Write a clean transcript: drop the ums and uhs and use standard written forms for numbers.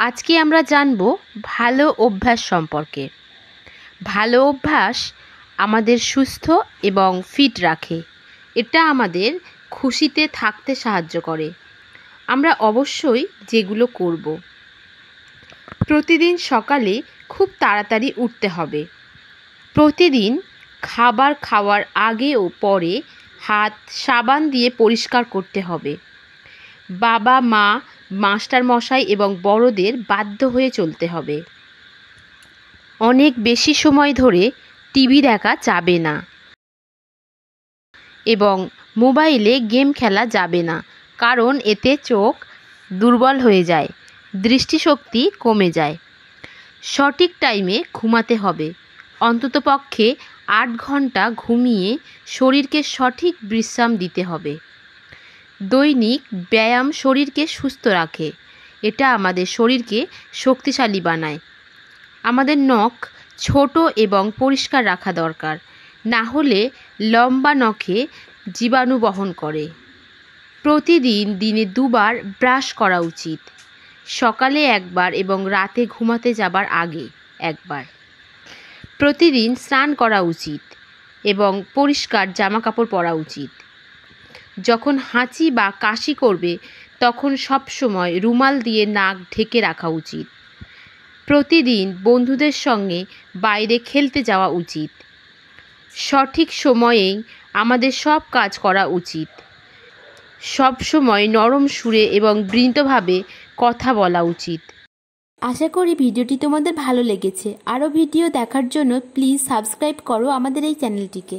আজকে আমরা জানব ভালো অভ্যাস সম্পর্কে। ভালো অভ্যাস আমাদের সুস্থ এবং ফিট রাখে। এটা আমাদের খুশিতে থাকতে সাহায্য করে। আমরা অবশ্যই যেগুলো করব। প্রতিদিন সকালে খুব তাড়াতাড়ি উঠতে হবে। প্রতিদিন খাবার খাওয়ার আগে ও পরে হাত সাবান দিয়ে পরিষ্কার করতে হবে। বাবা মা, মাস্টার মশাই এবং বড়দের বাধ্য হয়ে চলতে হবে। অনেক বেশি সময় ধরে টিভি দেখা যাবে না এবং মোবাইলে গেম খেলা যাবে না, কারণ এতে চোখ দুর্বল হয়ে যায়, দৃষ্টিশক্তি কমে যায়। সঠিক টাইমে ঘুমাতে হবে। অন্ততপক্ষে 8 ঘন্টা ঘুমিয়ে শরীরকে সঠিক বিশ্রাম দিতে হবে। দৈনিক ব্যায়াম শরীরকে সুস্থ রাখে। এটা আমাদের শরীরকে শক্তিশালী বানায়। আমাদের নখ ছোট এবং পরিষ্কার রাখা দরকার, না হলে লম্বা নখে জীবাণু বহন করে। প্রতিদিন দিনে 2 বার ব্রাশ করা উচিত। সকালে একবার এবং রাতে ঘুমাতে যাবার আগে একবার। প্রতিদিন স্নান করা উচিত এবং পরিষ্কার জামাকাপড় পরা উচিত। যখন হাঁচি বা কাশি করবে তখন সবসময় রুমাল দিয়ে নাক ঢেকে রাখা উচিত। প্রতিদিন বন্ধুদের সঙ্গে বাইরে খেলতে যাওয়া উচিত। সঠিক সময়েই আমাদের সব কাজ করা উচিত। সব সময় নরম সুরে এবং বিনীতভাবে কথা বলা উচিত। আশা করি ভিডিওটি তোমাদের ভালো লেগেছে। আরও ভিডিও দেখার জন্য প্লিজ সাবস্ক্রাইব করো আমাদের এই চ্যানেলটিকে।